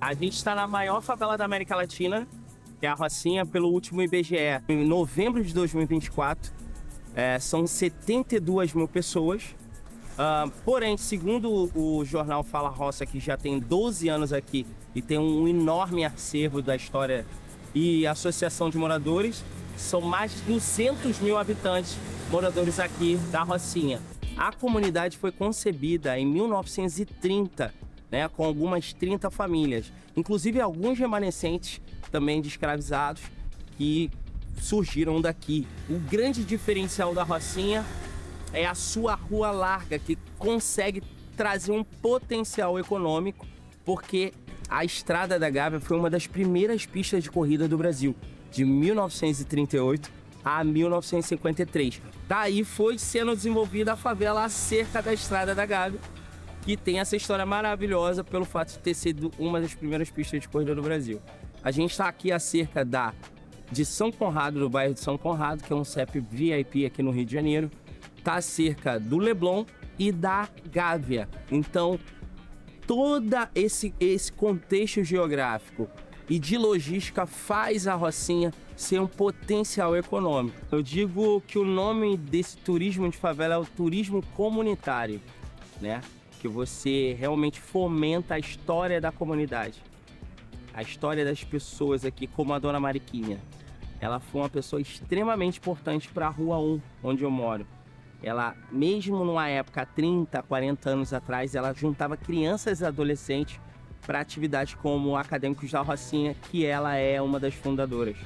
A gente está na maior favela da América Latina, que é a Rocinha, pelo último IBGE. Em novembro de 2024, são 72 mil pessoas. Porém, segundo o jornal Fala Roça, que já tem 12 anos aqui e tem um enorme acervo da história e associação de moradores, são mais de 200 mil habitantes moradores aqui da Rocinha. A comunidade foi concebida em 1930, né, com algumas 30 famílias, inclusive alguns remanescentes também de escravizados que surgiram daqui. O grande diferencial da Rocinha é a sua rua larga, que consegue trazer um potencial econômico, porque a Estrada da Gávea foi uma das primeiras pistas de corrida do Brasil, de 1938 a 1953. Daí foi sendo desenvolvida a favela acerca da Estrada da Gávea, que tem essa história maravilhosa pelo fato de ter sido uma das primeiras pistas de corrida do Brasil. A gente está aqui acerca de São Conrado, do bairro de São Conrado, que é um CEP VIP aqui no Rio de Janeiro. Está acerca do Leblon e da Gávea. Então, todo esse contexto geográfico e de logística faz a Rocinha ser um potencial econômico. Eu digo que o nome desse turismo de favela é o turismo comunitário, né? Que você realmente fomenta a história da comunidade, a história das pessoas aqui, como a Dona Mariquinha. Ela foi uma pessoa extremamente importante para a Rua 1, onde eu moro. Ela, mesmo numa época, 30, 40 anos atrás, ela juntava crianças e adolescentes para atividades como Acadêmicos da Rocinha, que ela é uma das fundadoras.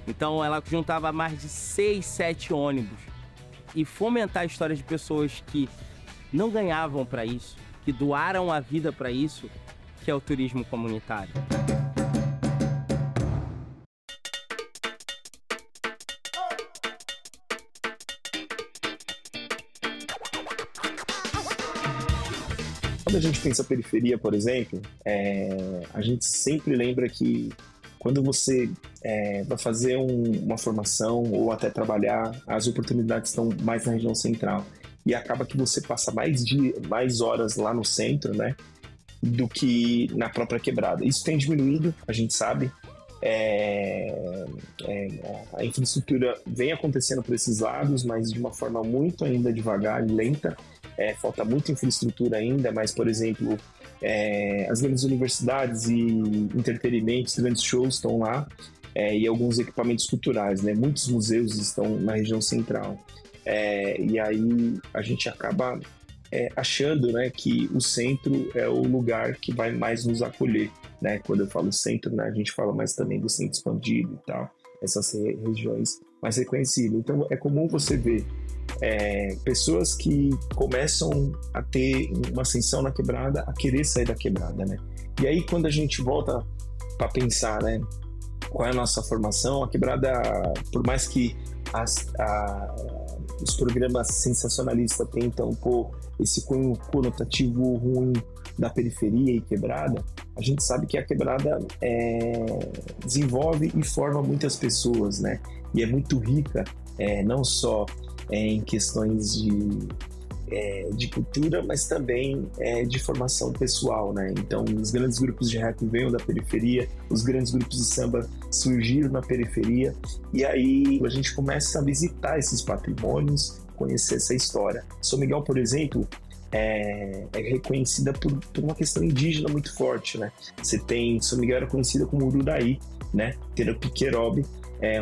Então ela juntava mais de 6, 7 ônibus. E fomentar a história de pessoas que não ganhavam para isso, que doaram a vida para isso, que é o turismo comunitário. Quando a gente pensa periferia, por exemplo, a gente sempre lembra que quando você vai fazer uma formação ou até trabalhar, as oportunidades estão mais na região central. E acaba que você passa mais horas lá no centro, né, do que na própria quebrada. Isso tem diminuído, a gente sabe. A infraestrutura vem acontecendo por esses lados, mas de uma forma muito ainda devagar e lenta. Falta muita infraestrutura ainda, mas, por exemplo, as grandes universidades e entretenimentos, grandes shows estão lá, e alguns equipamentos culturais, né? Muitos museus estão na região central. E aí a gente acaba achando, né, que o centro é o lugar que vai mais nos acolher, né? Quando eu falo centro, né, a gente fala mais também do centro expandido e tal, essas regiões mais reconhecidas. Então é comum você ver pessoas que começam a ter uma ascensão na quebrada, a querer sair da quebrada, né? E aí quando a gente volta para pensar, né, qual é a nossa formação, a quebrada, por mais que os programas sensacionalistas tentam pôr esse cunho conotativo ruim da periferia e quebrada, a gente sabe que a quebrada desenvolve e forma muitas pessoas, né? E é muito rica, não só em questões de cultura, mas também de formação pessoal, né? Então, os grandes grupos de rap veio da periferia, os grandes grupos de samba surgiram na periferia, e aí a gente começa a visitar esses patrimônios, conhecer essa história. São Miguel, por exemplo, é reconhecida por uma questão indígena muito forte, né? São Miguel era conhecida como Ururaí, né? Terapiquerobe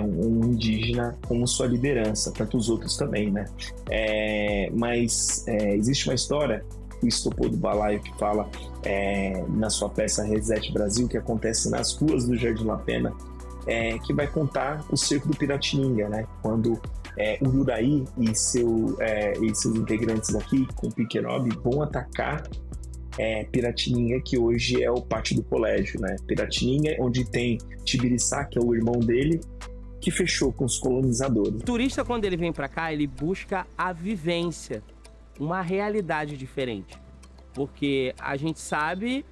um indígena como sua liderança, tantos outros também, né? Mas existe uma história, o Estopô do Balaio, que fala na sua peça Reset Brasil, que acontece nas ruas do Jardim La Pena, que vai contar o cerco do Piratininga, né? Quando o Ururaí e seus integrantes aqui, com o Piquerobe, vão atacar Piratininga, que hoje é o pátio do colégio, né? Piratininga, onde tem Tibiriçá, que é o irmão dele, que fechou com os colonizadores. O turista, quando ele vem para cá, ele busca a vivência, uma realidade diferente. Porque a gente sabe,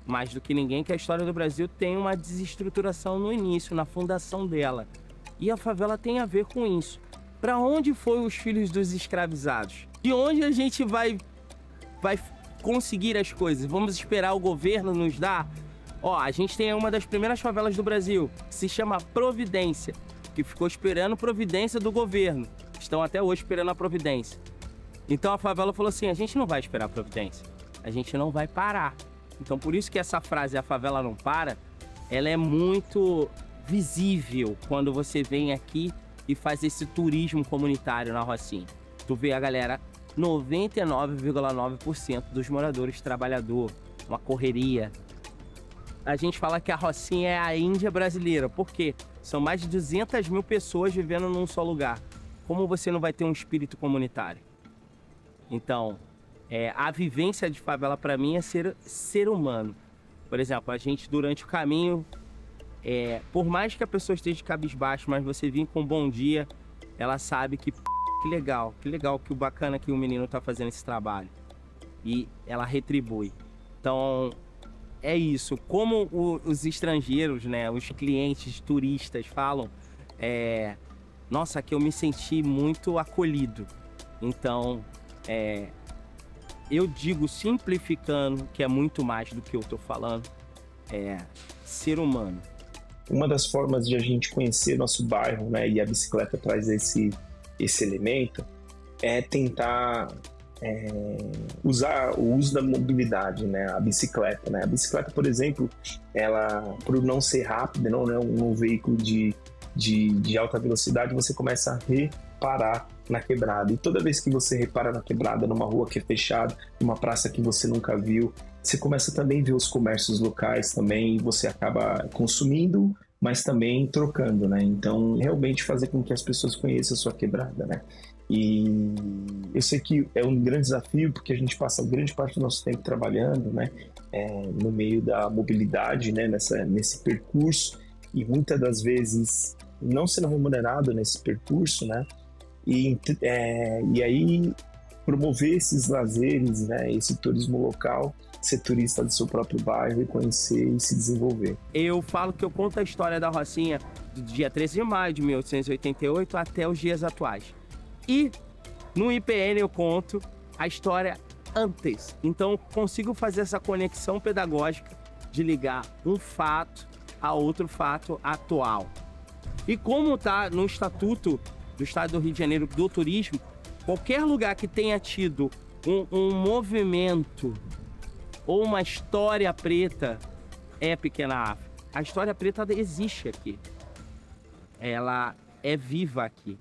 mais do que ninguém, que a história do Brasil tem uma desestruturação no início, na fundação dela. E a favela tem a ver com isso. Para onde foram os filhos dos escravizados? De onde a gente vai conseguir as coisas? Vamos esperar o governo nos dar? Ó, a gente tem uma das primeiras favelas do Brasil, que se chama Providência, que ficou esperando providência do governo. Estão até hoje esperando a providência. Então a favela falou assim, a gente não vai esperar a providência, a gente não vai parar. Então por isso que essa frase, a favela não para, ela é muito visível quando você vem aqui e faz esse turismo comunitário na Rocinha. Tu vê a galera, 99,9% dos moradores trabalhador, uma correria. A gente fala que a Rocinha é a Índia brasileira, por quê? São mais de 200 mil pessoas vivendo num só lugar. Como você não vai ter um espírito comunitário? Então, a vivência de favela para mim é ser humano. Por exemplo, a gente durante o caminho, por mais que a pessoa esteja de cabisbaixo, mas você vir com um bom dia, ela sabe que legal, que o bacana que o menino tá fazendo esse trabalho. E ela retribui. Então, é isso. Como os estrangeiros, né, os clientes, turistas falam, nossa, que eu me senti muito acolhido. Então, eu digo, simplificando, que é muito mais do que eu tô falando, ser humano. Uma das formas de a gente conhecer nosso bairro, né, e a bicicleta traz esse elemento, é tentar usar o uso da mobilidade, né, a bicicleta, né. A bicicleta, por exemplo, ela, por não ser rápida, não é um veículo de alta velocidade, você começa a reparar na quebrada. E toda vez que você repara na quebrada, numa rua que é fechada, numa praça que você nunca viu, você começa também a ver os comércios locais também, e você acaba consumindo, mas também trocando, né? Então, realmente fazer com que as pessoas conheçam a sua quebrada, né? E eu sei que é um grande desafio, porque a gente passa grande parte do nosso tempo trabalhando, né? No meio da mobilidade, né? Nesse percurso, e muitas das vezes não sendo remunerado nesse percurso, né? E aí promover esses lazeres, né? Esse turismo local, ser turista do seu próprio bairro e conhecer e se desenvolver. Eu falo que eu conto a história da Rocinha do dia 13 de maio de 1888 até os dias atuais. E no IPN eu conto a história antes. Então eu consigo fazer essa conexão pedagógica de ligar um fato a outro fato atual. E como está no Estatuto do Estado do Rio de Janeiro do Turismo, qualquer lugar que tenha tido um movimento ou uma história preta é Pequena África. A história preta existe aqui. Ela é viva aqui.